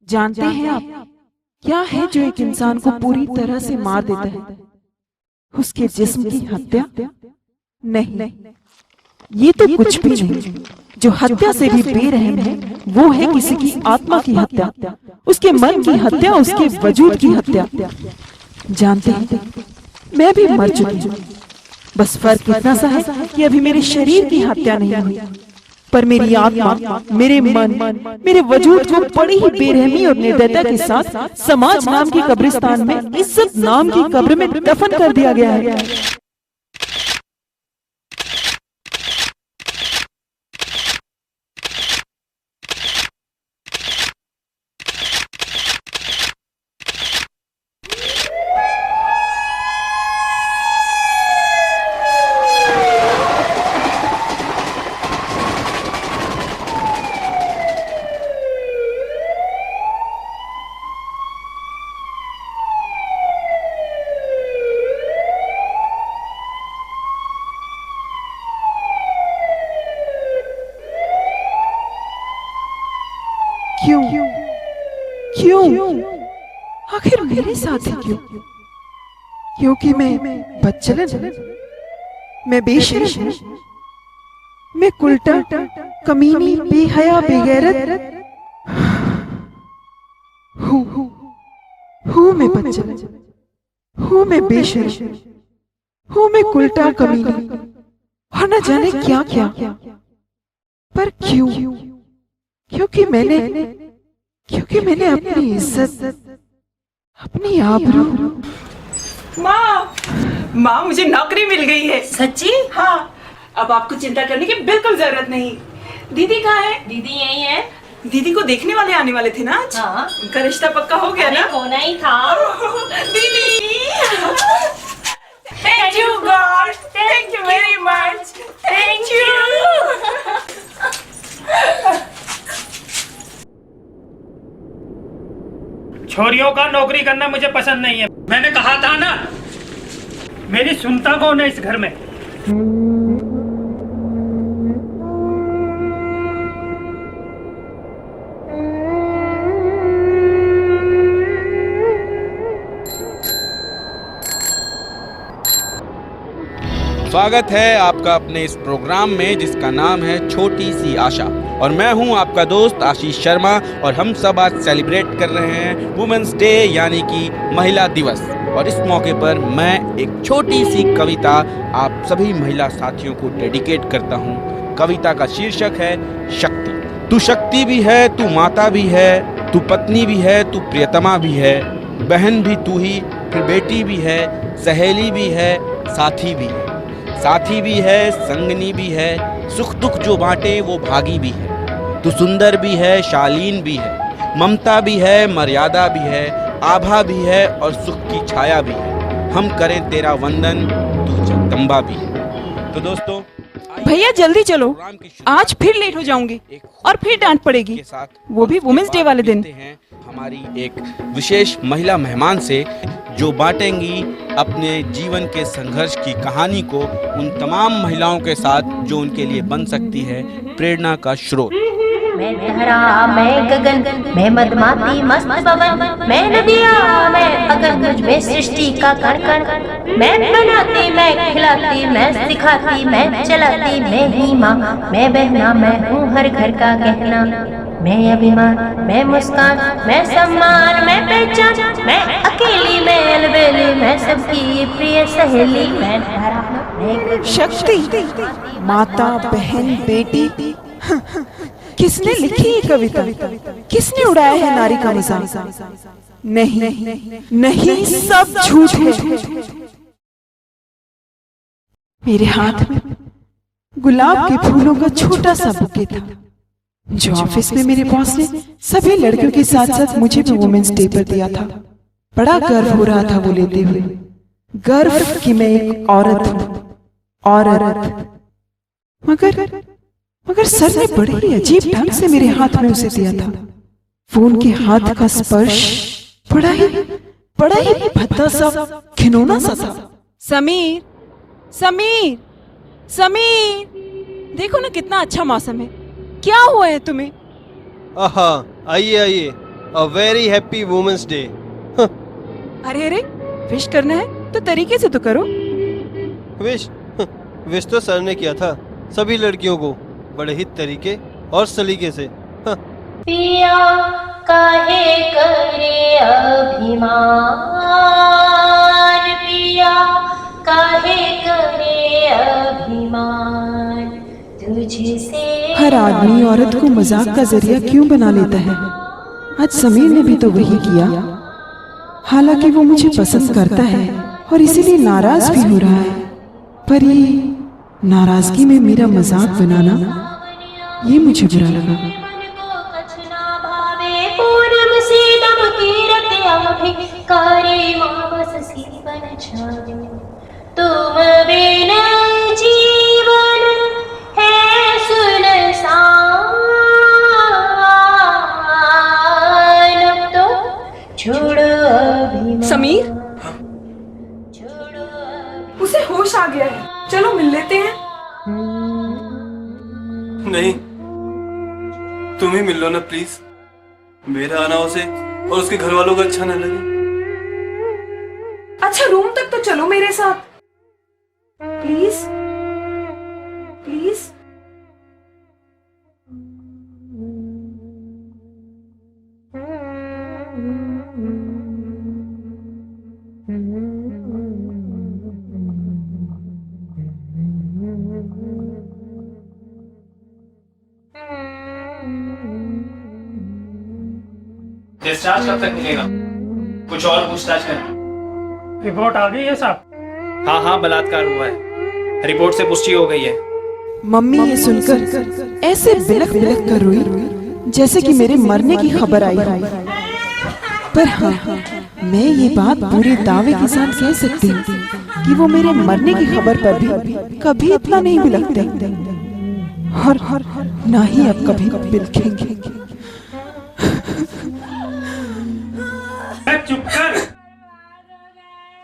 जानते हैं आप क्या है जो एक इंसान को पूरी तरह से मार देता है? उसके जिस्म की हत्या नहीं, ये तो कुछ भी नहीं। जो हत्या से भी बेरहम है वो है किसी की आत्मा की हत्या, उसके मन की हत्या, उसके वजूद की हत्या। जानते हैं मैं भी मर चुकी हूँ, बस फर्क इतना सा है कि अभी मेरे शरीर की हत्या नहीं हुई, पर मेरी आत्मा, मेरे मन, मेरे वजूद को बड़ी ही बेरहमी और निर्दयता के साथ समाज नाम की कब्रिस्तान में, इज्जत नाम की कब्र में दफन कर दिया गया है। क्यों क्यों आखिर मेरे साथ ही क्यों? क्योंकि मैं बदचलन, मैं बेशरम, मैं कुलटा, कमीनी, बेहया, बेगैरत हूँ मैं बदचलन, हूँ मैं बेशरम, हूँ मैं कुलटा, कमीनी और न जाने क्या क्या। पर क्यों? क्योंकि मैंने अपनी इज्जत, अपनी आबरू। माँ मुझे नौकरी मिल गई है। सच्ची? हाँ, अब आपको चिंता करने की बिल्कुल जरूरत नहीं। दीदी कहाँ है? दीदी यही है। दीदी को देखने वाले आने वाले थे ना आज? हाँ। उनका रिश्ता पक्का हो गया ना? होना ही था। दीदी thank you god, thank you very much, thank you. छोरियों का नौकरी करना मुझे पसंद नहीं है। मैंने कहा था ना, मेरी सुनता कौन है इस घर में? स्वागत है आपका अपने इस प्रोग्राम में जिसका नाम है छोटी सी आशा, और मैं हूं आपका दोस्त आशीष शर्मा। और हम सब आज सेलिब्रेट कर रहे हैं वुमेन्स डे यानी कि महिला दिवस। और इस मौके पर मैं एक छोटी सी कविता आप सभी महिला साथियों को डेडिकेट करता हूं। कविता का शीर्षक है शक्ति। तू शक्ति भी है, तू माता भी है, तू पत्नी भी है, तू प्रियतमा भी है, बहन भी तू ही, फिर बेटी भी है, सहेली भी है, साथी भी है, साथी भी है, संगनी भी है, सुख दुख जो बांटे वो भागी भी है। तू सुंदर भी है, शालीन भी है, ममता भी है, मर्यादा भी है, आभा भी है और सुख की छाया भी है। हम करें तेरा वंदन, तू जगदम्बा भी है। तो दोस्तों भैया जल्दी चलो, आज फिर लेट हो जाऊंगी और फिर डांट पड़ेगी, वो भी वुमेन्स डे वाले दिन। हमारी एक विशेष महिला मेहमान से जो बांटेंगी अपने जीवन के संघर्ष की कहानी को उन तमाम महिलाओं के साथ जो उनके लिए बन सकती है प्रेरणा का स्रोत। मैं धरा, मैं गगन, मैं मदमाती मस्त पवन, मैं नदिया, मैं अगन, मुझ में सृष्टि का कण कण। मैं बनाती, मैं खिलाती, मैं सिखाती, मैं चलाती, मैं ही माँ, मैं बहना, मैं हूँ हर घर का गहना। मैं अभिमान, मैं मुस्कान, मैं सम्मान, मैं पहचान, मैं अकेली, मैं अलबेली, मैं सबकी प्रिय सहेली। मैं धरा, मैं शक्ति, माता, बहन, बेटी, किसने लिखी ये कविता? किसने उड़ाया है नारी का मजाक? नहीं, सब झूठ है। मेरे हाथ में गुलाब के फूलों का छोटा सा बुके था जो ऑफिस में मेरे बॉस ने सभी लड़कियों के साथ साथ मुझे भी वुमेन्स डे पर दिया था। बड़ा गर्व हो रहा था वो लेते हुए, गर्व कि मैं एक औरत हूँ, औरत। मगर सर ने बड़े ही अजीब ढंग से मेरे हाथ में उसे दिया था। वो उनके हाथ का स्पर्श बड़ा ही भद्दा सा, घिनौना सा था। समीर, समीर, समीर, देखो ना कितना अच्छा मौसम है, क्या हुआ है तुम्हें? आहा, आइए आइए, a very happy women's day. अरे अरे, विश करना है तो तरीके से तो करो। विश तो सर ने किया था सभी लड़कियों को, बड़े ही तरीके और सलीके से। पिया काहे करे अभिमान, पिया काहे करे अभिमान, तुझसे हर आदमी औरत को मजाक का जरिया क्यों बना लेता है? आज समीर ने भी तो वही किया। हालांकि वो मुझे पसंद करता है और इसीलिए नाराज भी हो रहा है, पर ये नाराजगी में मेरा मजाक बनाना, ये मुझे बुरा लगा। पूनम से दम कीरत आभे, कारे मावस सीवन छावे, तुम बिन जीवन है सुनसान, तो छोड़ो अभिमान। समीर, छोड़ो उसे होश आ गया है, चलो मिल लेते हैं। नहीं, तुम ही मिल लो ना प्लीज। मेरा आना उसे और उसके घर वालों को अच्छा न लगे। अच्छा, रूम तक तो चलो मेरे साथ, प्लीज प्लीज। डिस्चार्ज कब तक मिलेगा? कुछ और पूछताछ करनी। रिपोर्ट आ गई है साहब? हाँ हाँ, बलात्कार हुआ है, रिपोर्ट से पुष्टि हो गई है। मम्मी ये सुनकर ऐसे बिलख बिलख कर रोई जैसे कि मेरे मरने की खबर आई। पर हाँ, मैं ये बात पूरे दावे के साथ कह सकती हूँ कि वो मेरे मरने की खबर पर भी कभी इतना नहीं बिलखते, और ना ही अब कभी बिलखेंगे। चुप कर,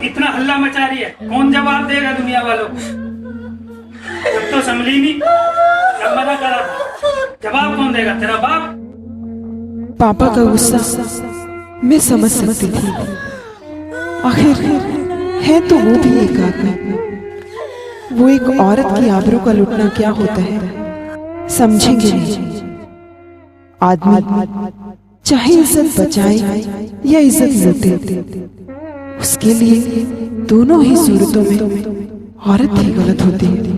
इतना हल्ला मचा रही है, कौन जवाब देगा दुनिया वालों को? जब तो संभली नहीं, जब मना करा जवाब कौन देगा? तेरा बाप। पापा का गुस्सा मैं समझ सकती थी, आखिर है तो वो भी एक आदमी। वो एक औरत की आबरू का लुटना क्या होता है समझेंगे नहीं। आदमी चाहे इज्जत बचाए या इज्जत लूटे, उसके लिए दोनों ही सूरतों में औरत ही गलत होती है।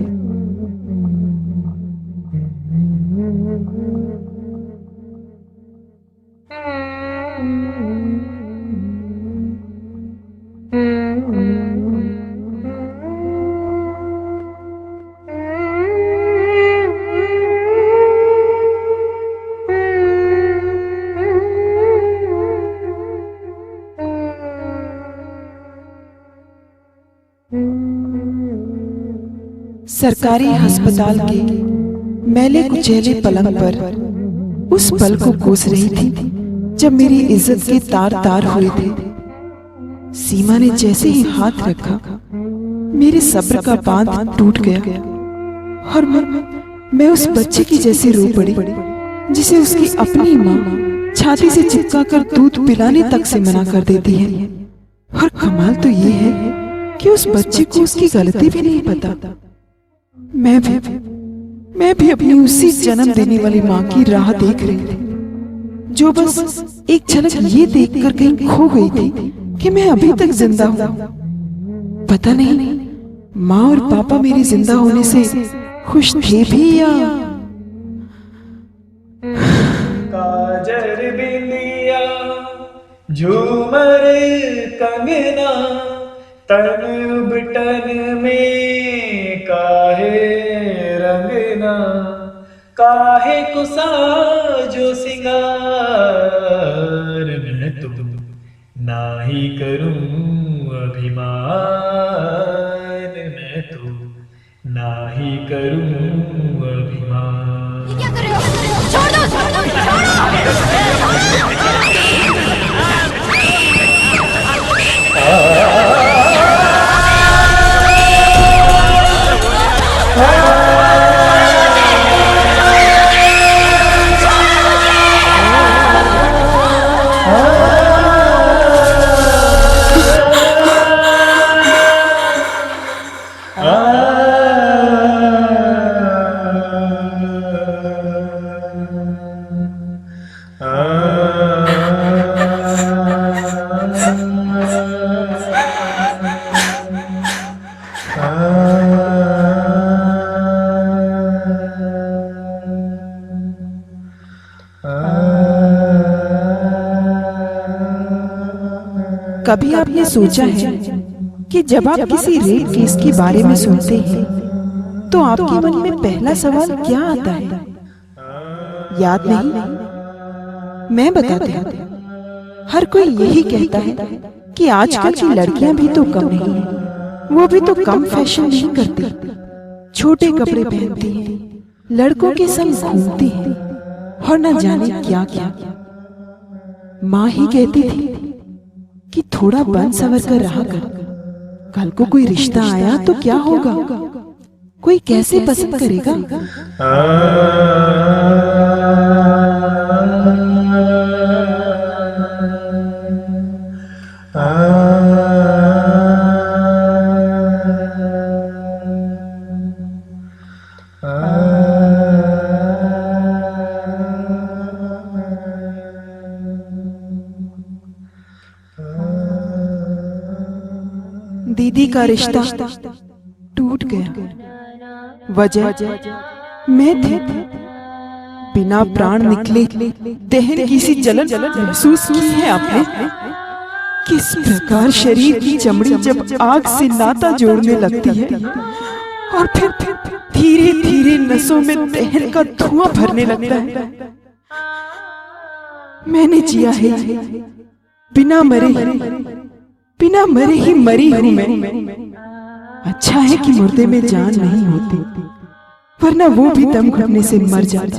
सरकारी अस्पताल के मैले कुचैले पलंग पर उस पल को कोस रही थी जब मेरी इज्जत के तार तार हुए थे। सीमा ने जैसे ही हाथ रखा, मेरे सब्र का बांध टूट गया और मैं उस बच्चे की जैसे रो पड़ी जिसे उसकी अपनी माँ छाती से चिपका कर दूध पिलाने तक से मना कर देती है। और कमाल तो ये है कि उस बच्चे को उसकी गलती भी नहीं पता। मैं भी अपनी उसी जन्म देने वाली माँ की राह देख रही थी, जो बस एक झलक ये देखकर कहीं खो गई थी कि मैं अभी तक जिंदा हूँ। पता नहीं माँ और पापा मेरे जिंदा होने से खुश थे भी या। काजर बिंदिया झूमर कंगना, तन उबटन में काहे रंगना, काहे कुसा जो सिंगार, मैं तो नाही करूं अभिमान, मैं तो नाही करूं अभिमान। क्या कर रहे हो? छोड़ दो, छोड़ दो, कभी आपने सोचा है कि जब आप किसी रेप केस के बारे में सुनते हैं तो आपके मन में पहला सवाल क्या आता है? याद नहीं? मैं बताती हूँ। हर कोई यही कहता है कि आजकल की लड़कियां भी तो कम नहीं हैं, वो भी तो कम फैशन नहीं करती, छोटे कपड़े पहनती हैं, लड़कों के संग घूमती हैं और न जाने क्या क्या। माँ ही कहती थी कि थोड़ा बन सवर कर रहा कर, कल को कोई रिश्ता आया तो क्या होगा, कोई कैसे पसंद करेगा। दीदी का रिश्ता टूट गया। वजह मैं थी। बिना प्राण निकले दहन की सी जलन महसूस की है आपने? किस प्रकार शरीर की चमड़ी जब आग से नाता जोड़ने लगती है और फिर धीरे धीरे नसों में दहन का धुआं भरने लगता है। मैंने जिया है बिना मरे ही मरी हूं मैं। अच्छा है कि मुर्दे में जान नहीं होती, वरना वो भी दम घुटने से मर जाता।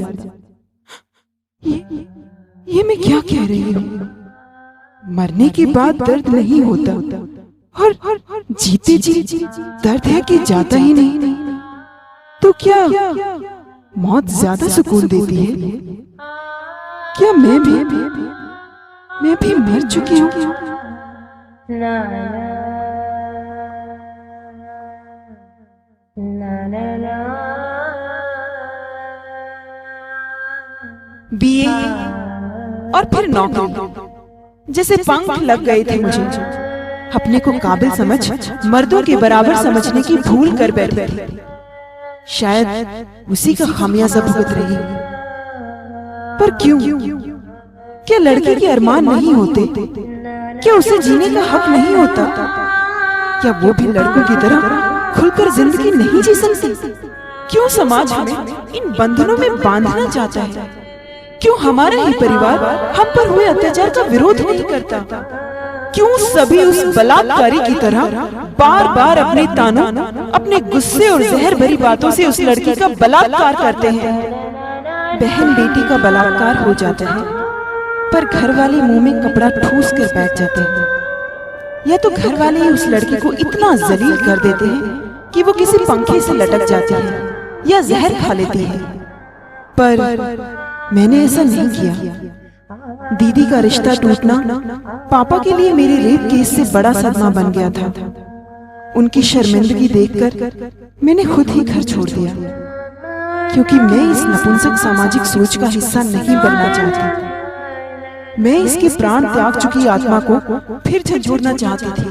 ये मैं क्या कह रही हूँ? मरने के बाद दर्द नहीं होता और जीते जी दर्द है कि जाता ही नहीं। तो क्या मौत ज्यादा सुकून देती है? क्या मैं भी मर चुकी हूँ? बीए और फिर नौकरी जैसे पंख लग गए थे मुझे। अपने को काबिल समझ मर्दों के बराबर समझने की भूल कर बैठे थे। शायद उसी का खामियाजा भुगत रही। पर क्यों? क्या लड़के के अरमान नहीं होते? क्या उसे जीने का हक नहीं होता? क्या वो भी लड़कों की तरह खुलकर जिंदगी नहीं जी सकती? क्यों समाज हमें इन बंधनों में बांधना चाहता है? क्यों हमारा ही परिवार हम पर हुए अत्याचार का विरोध नहीं करता? क्यों सभी उस बलात्कारी की तरह बार बार अपने तानों, अपने गुस्से और जहर भरी बातों से उस लड़की का बलात्कार करते हैं? बहन बेटी का बलात्कार हो जाता है, पर घर वाले मुंह में कपड़ा ठूस कर बैठ जाते हैं। या तो घर वाले ही उस लड़की को इतना जलील कर देते हैं कि वो किसी पंखे से लटक जाती है या जहर खा लेती है। पर मैंने ऐसा नहीं किया। दीदी का रिश्ता टूटना पापा के लिए मेरे रेप केस से बड़ा सदमा बन गया था। उनकी शर्मिंदगी देखकर मैंने खुद ही घर छोड़ दिया, क्योंकि मैं इस नपुंसक सामाजिक सोच का हिस्सा नहीं बनना चाहती। मैं इसके प्राण त्याग चुकी आत्मा को फिर झंझोड़ना चाहती थी।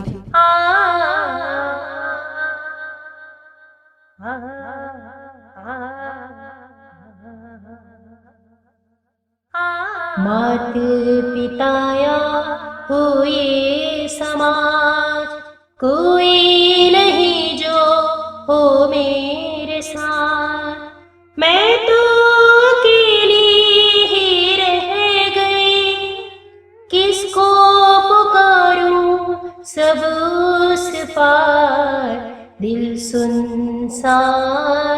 मात पिताया हुए समाज, कोई नहीं जो हो मेरे साथ। मैं तो अकेली ही रह गई, किसको पुकारूं सब उस पार। दिल सुनसान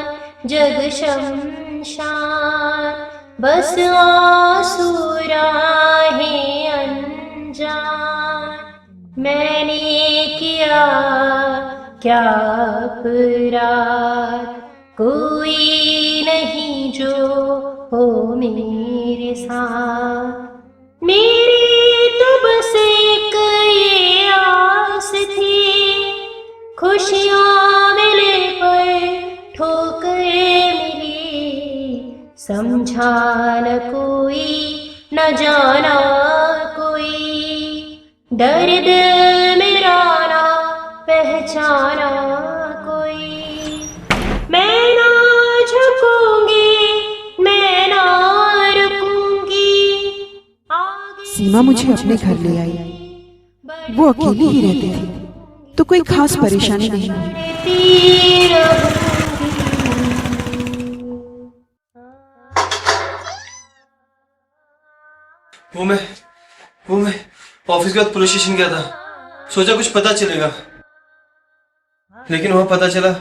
जग शमशान, बस आंसू राहें अनजान। मैंने किया क्या अपराध, कोई नहीं जो हो मेरे साथ। मेरी तो बस एक ये आस थी, खुशियाँ मिले पर ठोकरें मिली। समझा न कोई न जाना कोई, दर्द मेरा ना पहचाना कोई। मैं ना झुकूंगी, मैं ना रुकूंगी। सीमा मुझे अपने घर ले आई। वो अकेली ही रहती थी, तो कोई खास परेशानी नहीं हुई। वो मैं ऑफिस के बाद पुलिस स्टेशन गया था, सोचा कुछ पता चलेगा, लेकिन वहां पता चला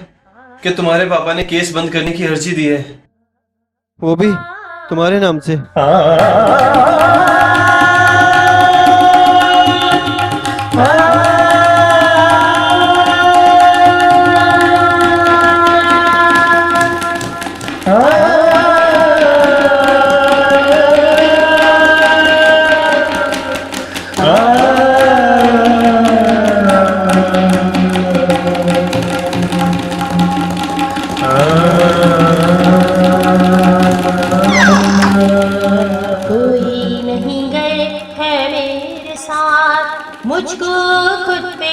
कि तुम्हारे पापा ने केस बंद करने की अर्जी दी है, वो भी तुम्हारे नाम से। कोई नहीं गए है मेरे साथ, मुझको खुद पे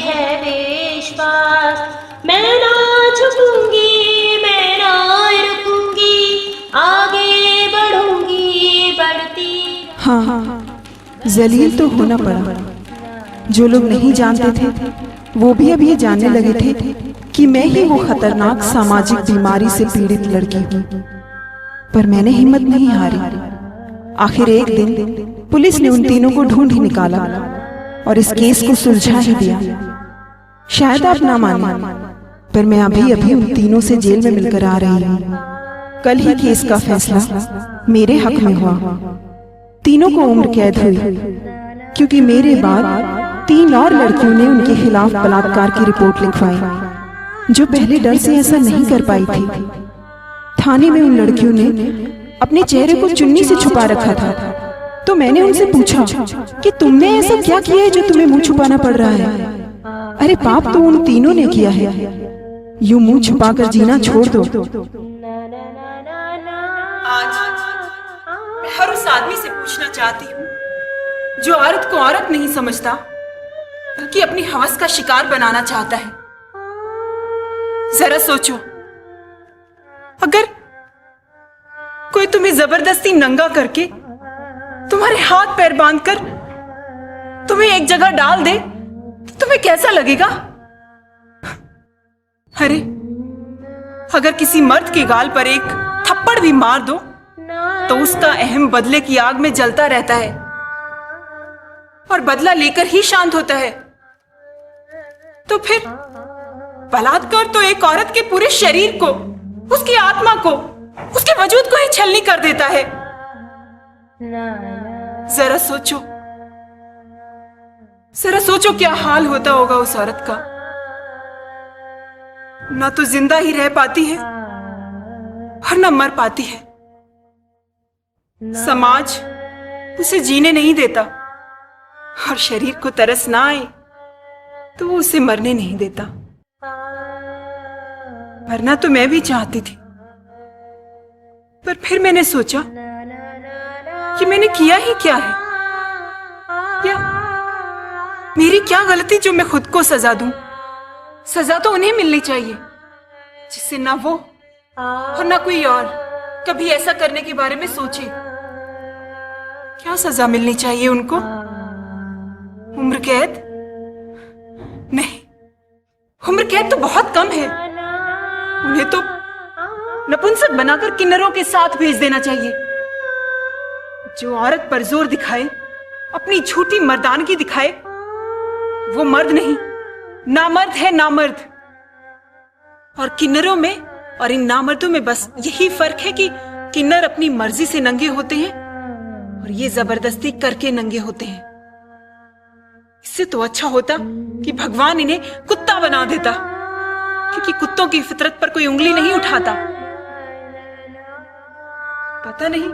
है विश्वास। मैं ना झुकूंगी, मैं ना रुकूंगी, आगे बढ़ूंगी बढ़ती। हाँ, जलील तो होना पड़ा। जो लोग नहीं जानते थे वो भी अब ये जानने लगे थे कि मैं ही वो खतरनाक सामाजिक बीमारी से पीड़ित लड़की हूँ। पर मैंने हिम्मत नहीं हारी। आखिर एक दिन पुलिस ने उन तीनों को ढूंढ ही निकाला और इस केस को सुलझा ही दिया। शायद आप ना माने, पर मैं अभी अभी उन तीनों से जेल में मिलकर आ रही हूँ। कल ही केस का फैसला मेरे हक में हुआ। तीनों को उम्र कैद हुई, क्योंकि मेरे बाद 3 और लड़कियों ने उनके खिलाफ बलात्कार की रिपोर्ट लिखवाई, जो पहले डर से ऐसा नहीं कर पाई थी। थाने में उन लड़कियों ने अपने चेहरे को चुन्नी से छुपा रखा था, तो मैंने उनसे पूछा कि तुमने ऐसा क्या किया है जो तुम्हें मुंह छुपाना पड़ रहा है। अरे पाप तो उन तीनों ने किया है, यूं मुंह छुपाकर जीना छोड़ दो। आज मैं हर उस आदमी से पूछना चाहती हूँ जो औरत को औरत नहीं समझता, बल्कि अपनी हवस का शिकार बनाना चाहता है। जरा सोचो, अगर कोई तुम्हें जबरदस्ती नंगा करके, तुम्हारे हाथ पैर बांधकर तुम्हें एक जगह डाल दे, तो तुम्हें कैसा लगेगा? अरे अगर किसी मर्द के गाल पर एक थप्पड़ भी मार दो तो उसका अहम बदले की आग में जलता रहता है और बदला लेकर ही शांत होता है। तो फिर बलात्कार तो एक औरत के पूरे शरीर को, उसकी आत्मा को, उसके वजूद को ही छलनी कर देता है। जरा सोचो क्या हाल होता होगा उस औरत का। ना तो जिंदा ही रह पाती है और ना मर पाती है। समाज उसे जीने नहीं देता, और शरीर को तरस ना आए तो वो उसे मरने नहीं देता। मरना तो मैं भी चाहती थी, पर फिर मैंने सोचा कि मैंने किया ही क्या है, या मेरी क्या गलती जो मैं खुद को सजा दूं। सजा तो उन्हें मिलनी चाहिए जिससे ना वो और ना कोई और कभी ऐसा करने के बारे में सोचे। क्या सजा मिलनी चाहिए उनको? उम्र कैद? नहीं, उम्र कैद तो बहुत कम है। उन्हें तो नपुंसक बनाकर किन्नरों के साथ भेज देना चाहिए। जो औरत पर जोर दिखाए, अपनी झूठी मर्दानगी दिखाए, वो मर्द नहीं, नामर्द है, नामर्द। और किन्नरों में और इन नामर्दों में बस यही फर्क है कि किन्नर अपनी मर्जी से नंगे होते हैं और ये जबरदस्ती करके नंगे होते हैं। इससे तो अच्छा होता कि भगवान इन्हें कुत्ता बना देता, क्योंकि कुत्तों की फितरत पर कोई उंगली नहीं उठाता। पता नहीं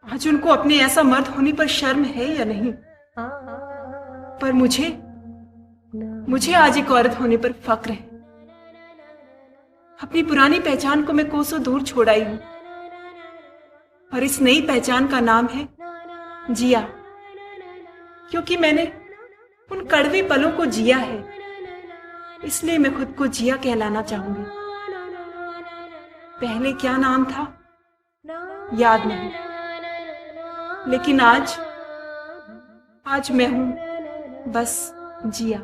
आज उनको अपने ऐसा मर्द होने पर शर्म है या नहीं, पर मुझे आज एक औरत होने पर फक्र है। अपनी पुरानी पहचान को मैं कोसों दूर छोड़ आई हूं, और इस नई पहचान का नाम है जिया, क्योंकि मैंने उन कड़वे पलों को जिया है, इसलिए मैं खुद को जिया कहलाना चाहूंगी। पहले क्या नाम था याद नहीं, लेकिन आज मैं हूं बस जिया।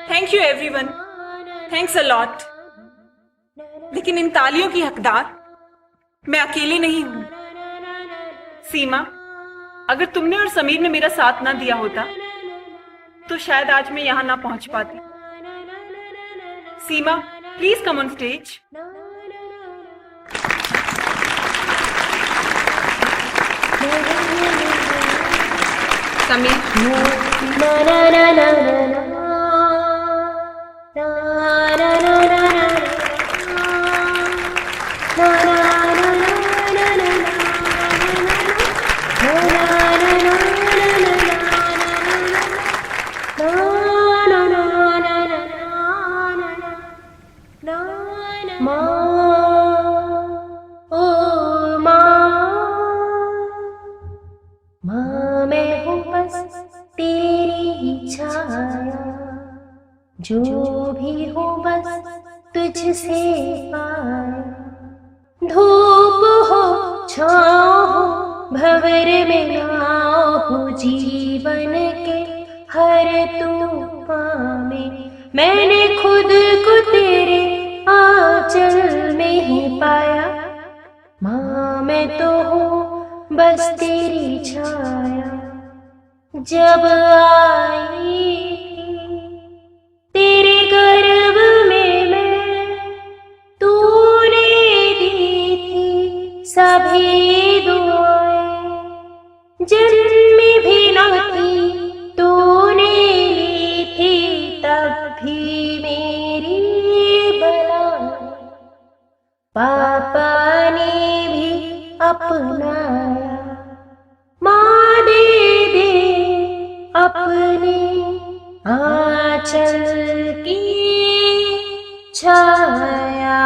Thank you everyone, thanks a lot. लेकिन इन तालियों की हकदार मैं अकेली नहीं हूं। सीमा, अगर तुमने और समीर ने मेरा साथ ना दिया होता तो शायद आज मैं यहां ना पहुंच पाती। सीमा, प्लीज कम ऑन स्टेज। जो भी हो बस तुझसे पाए, धूप हो छाँव हो भंवर में नाव हो, जीवन के हर तूफान में मैंने खुद को तेरे आंचल में ही पाया। माँ मैं तो हूँ बस तेरी छाया, जब आई तेरे गर्भ में मैं, तूने दी थी सभी दुआएं, जन्मी भी न थी तूने ली थी तब भी मेरी बलाएं। पापा ने भी अपनाया, माँ दे दे अपने आंचल की छाया।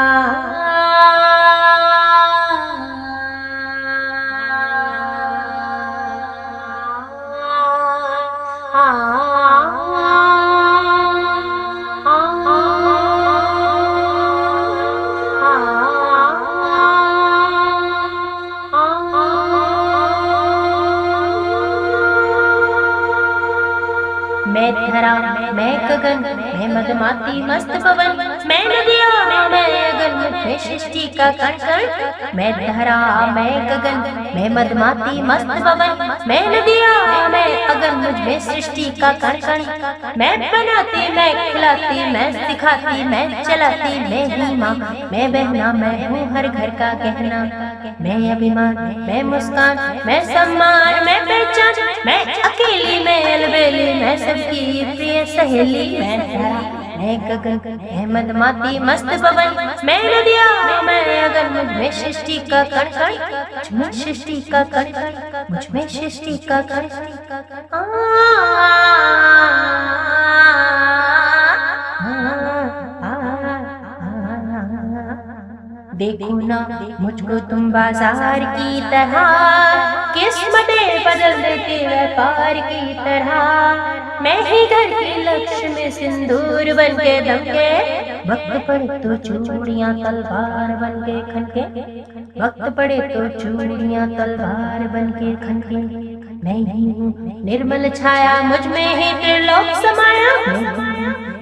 मैं धरा मैं गगन मैं मधुमाती मस्त पवन, मैं नदिया मैं अगन मैं सृष्टि का कण कण। मैं धरा मैं गगन मैं मधुमाती मस्त पवन, मैं नदिया मैं अगन मुझ में सृष्टि का कण कण। मैं बनाती मैं खिलाती मैं सिखाती मैं चलाती, मैं ही माँ मैं बहना मैं हूँ हर घर का गहना। मैं अभिमान मैं मुस्कान मैं सम्मान मैं पहचान, मैं अकेली मैं अलबेली मैं सबकी प्रिय सहेली। मैं धरा मैं गगन मैं मधुमाती मस्त पवन, मैं नदिया मैं अगन मुझ में सृष्टि का कण कण, मुझ में सृष्टि का कण कण, मुझ में सृष्टि का कण देखो ना मुझको तुम बाजार की तरह, किस्मतें बदल देते व्यापार की तरह। मैं ही घर के लक्ष्य में सिंदूर बन के दमके, वक्त पड़े तो चूड़ियां तलवार बन के खनके, वक्त पड़े तो चूड़ियां तलवार बन के खनके। मैं ही हूँ निर्मल छाया मुझ में ही त्रिलोक समाया,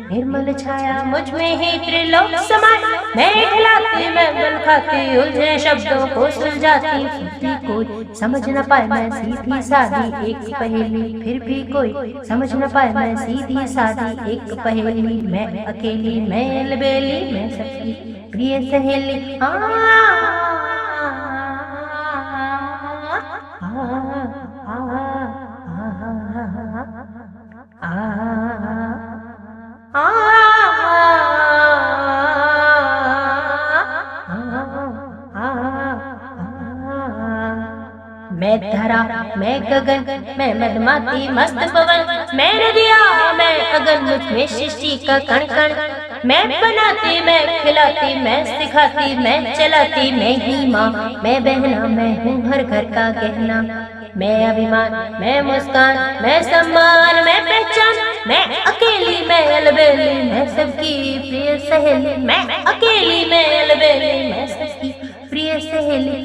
निर्मल छाया मुझ में ही त्रिलोक समाया। मैं खिलाती मैं बल खाती उलझे शब्दों को सुलझाती, फिर भी कोई समझ न पाए मैं सीधी सादी एक पहेली, फिर भी कोई समझ न पाए मैं सीधी सादी एक पहेली। मैं अकेली मैं अलबेली मैं सबकी प्रिय सहेली। आ धरा मैं गगन, मैं मदमाती मस्त पवन, मैं नदिया मैं अगन, मुझ में सृष्टि का कण कण। मैं बनाती मैं खिलाती मैं सिखाती मैं चलाती, मैं ही माँ मैं बहना, मैं हूँ हर घर का गहना। मैं अभिमान मैं मुस्कान मैं सम्मान मैं पहचान, मैं अकेली मैं अलबेली मैं सबकी प्रिय सहेली, मैं अकेली मैं अलबेली मैं सबकी प्रिय सहेली।